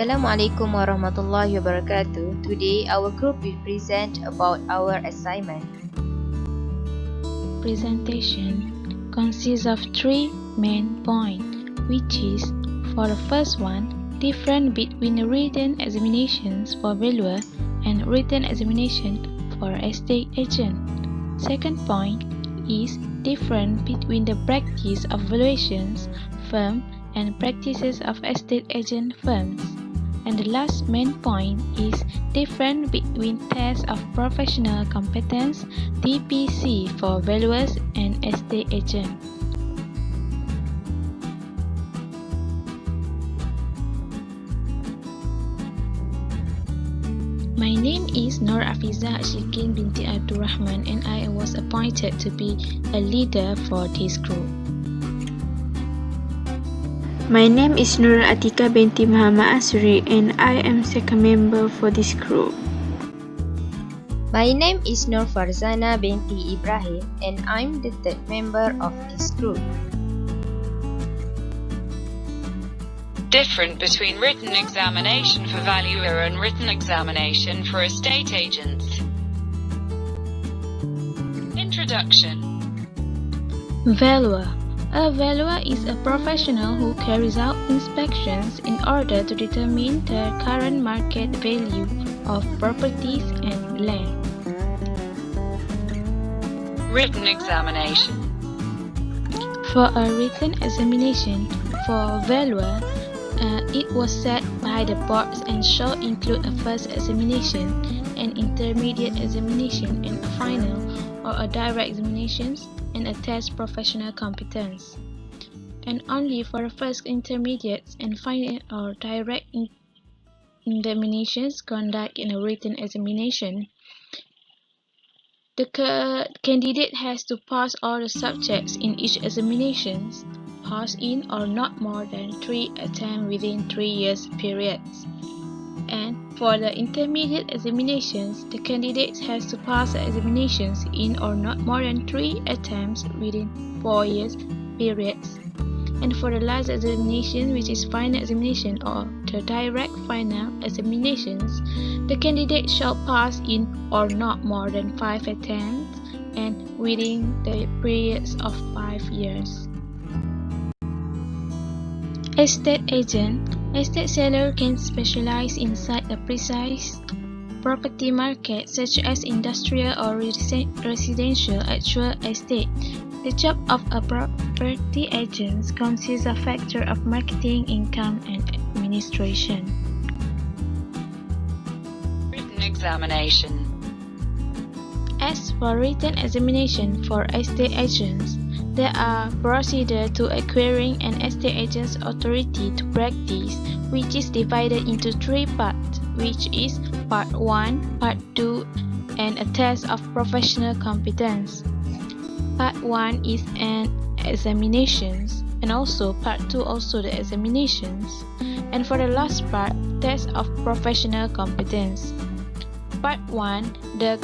Assalamualaikum warahmatullahi wabarakatuh. Today our group will present about our assignment. Presentation consists of three main points, which is, for the first one, difference between written examinations for valuer and written examination for estate agent. Second point is difference between the practice of valuations firm and practices of estate agent firms. And the last main point is difference between tests of professional competence (TPC) for valuers and estate agent. My name is Afizah Asyikin binti Rahman, and I was appointed to be a leader for this group. My name is Nurul Atikah binti Asri, and I am second member for this group. My name is Norfarzana Bt Ibrahim, and I'm the third member of this group. Difference between written examination for valuer and written examination for estate agents. Introduction. Valuer. A valuer is a professional who carries out inspections in order to determine the current market value of properties and land. Written examination. For a written examination for valuer, it was set by the boards and shall include a first examination, an intermediate examination, and a final or a direct examinations, and a test professional competence. And only for the first intermediate and final or direct examinations conduct in a written examination, the candidate has to pass all the subjects in each examination, pass in or not more than 3 attempts within 3 years periods. And for the intermediate examinations, the candidate has to pass the examinations in or not more than 3 attempts within 4 years periods. And for the last examination, which is final examination or the direct final examinations, the candidate shall pass in or not more than 5 attempts and within the periods of 5 years. Estate agent. Estate seller can specialize inside a precise property market such as industrial or residential actual estate. The job of a property agent consists of factors of marketing, income, and administration. Written examination. As for written examination for estate agents, there are procedures to acquiring an estate agent's authority to practice, which is divided into 3 parts, which is Part 1, Part 2, and a test of professional competence. Part 1 is an examinations, and also Part 2 also the examinations, and for the last part, test of professional competence. Part 1, the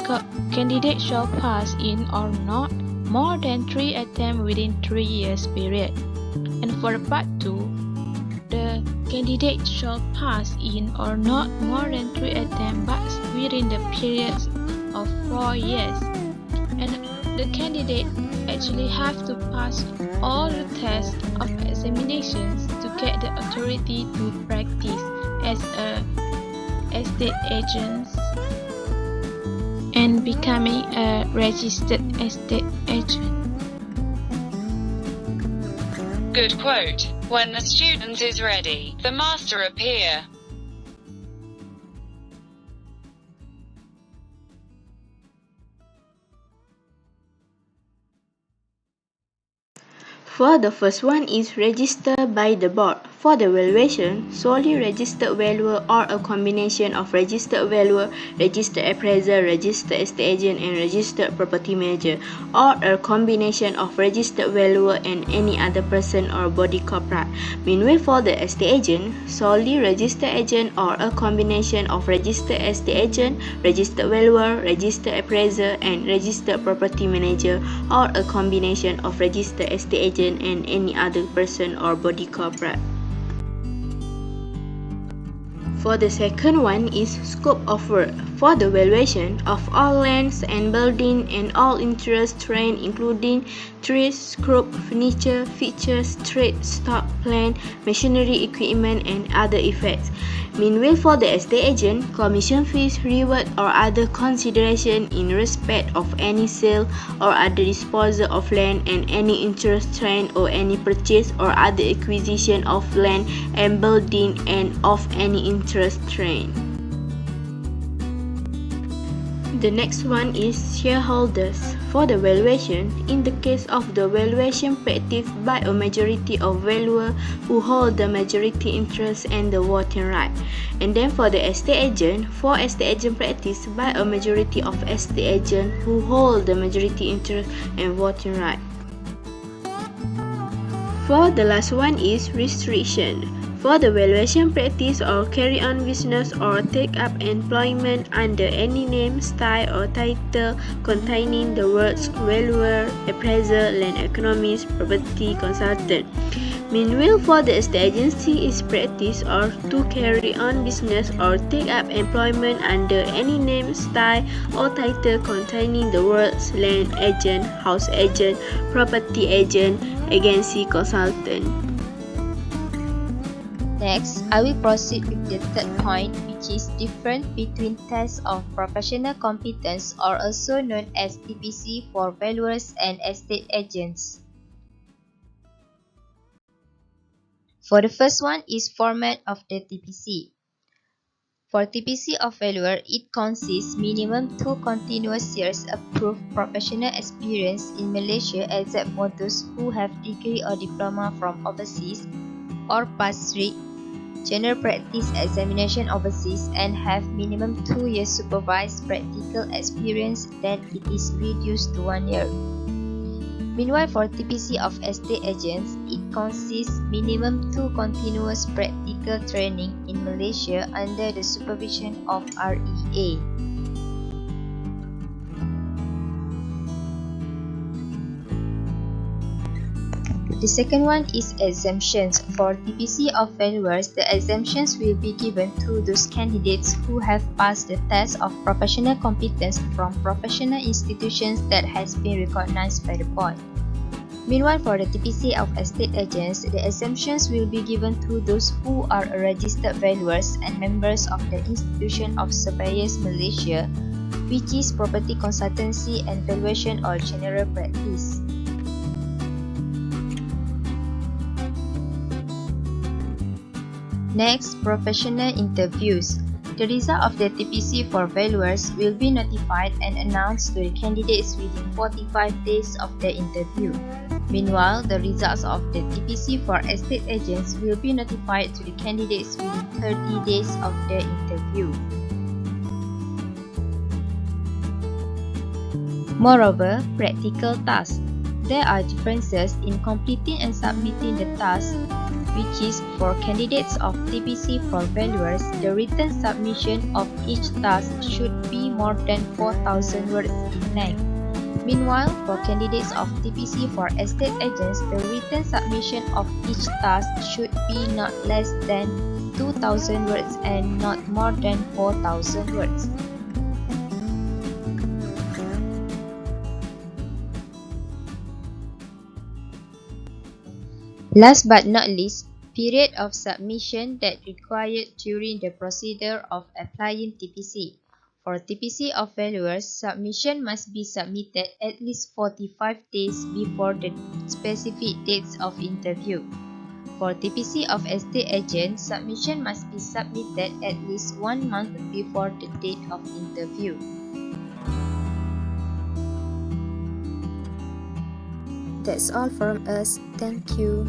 candidate shall pass in or not more than 3 attempts within 3 years period. And for Part 2, the candidate shall pass in or not more than 3 attempts but within the periods of 4 years. And the candidate actually have to pass all the tests of examinations to get the authority to practice as a estate agent and becoming a registered estate agent. Good quote. When the student is ready, the master appear. For the first one is registered by the board. For the valuation, solely registered valuer or a combination of registered valuer, registered appraiser, registered estate agent, and registered property manager, or a combination of registered valuer and any other person or body corporate. Meanwhile, for the estate agent, solely registered agent or a combination of registered estate agent, registered valuer, registered appraiser, and registered property manager, or a combination of registered estate agent and any other person or body corporate. For the second one is scope of work. For the valuation of all lands and building and all interest terrain including trees, scrub, furniture, fixtures, trade, stock, plant, machinery, equipment and other effects. Meanwhile, for the estate agent, commission fees, reward or other consideration in respect of any sale or other disposal of land and any interest terrain or any purchase or other acquisition of land and building and of any interest terrain. The next one is shareholders. For the valuation, in the case of the valuation practiced by a majority of valuers who hold the majority interest and the voting right. And then for the estate agent, for estate agent practiced by a majority of estate agents who hold the majority interest and voting right. For the last one is restriction. For the valuation practice or carry on business or take up employment under any name, style or title containing the words valuer, appraiser, land economist, property consultant. Meanwhile, for the estate agency is practice or to carry on business or take up employment under any name, style or title containing the words land agent, house agent, property agent, agency consultant. Next, I will proceed with the third point, which is difference between tests of professional competence or also known as TPC for valuers and estate agents. For the first one is format of the TPC. For TPC of valuer, it consists minimum 2 continuous years approved professional experience in Malaysia except for those who have degree or diploma from overseas or pass general practice examination overseas and have minimum 2 years supervised practical experience, then it is reduced to 1 year. Meanwhile, for TPC of estate agents, it consists minimum 2 continuous practical training in Malaysia under the supervision of REA. The second one is exemptions. For TPC of valuers, the exemptions will be given to those candidates who have passed the test of professional competence from professional institutions that has been recognized by the board. Meanwhile, for the TPC of estate agents, the exemptions will be given to those who are registered valuers and members of the Institution of Surveyors Malaysia, which is property consultancy and valuation or general practice. Next, professional interviews. The result of the TPC for valuers will be notified and announced to the candidates within 45 days of the interview. Meanwhile, the results of the TPC for estate agents will be notified to the candidates within 30 days of the interview. Moreover, practical tasks. There are differences in completing and submitting the task, which is for candidates of TPC for valuers, the written submission of each task should be more than 4,000 words in length. Meanwhile, for candidates of TPC for estate agents, the written submission of each task should be not less than 2,000 words and not more than 4,000 words. Last but not least, period of submission that required during the procedure of applying TPC. For TPC of valuers, submission must be submitted at least 45 days before the specific dates of interview. For TPC of estate agent, submission must be submitted at least 1 month before the date of interview. That's all from us. Thank you.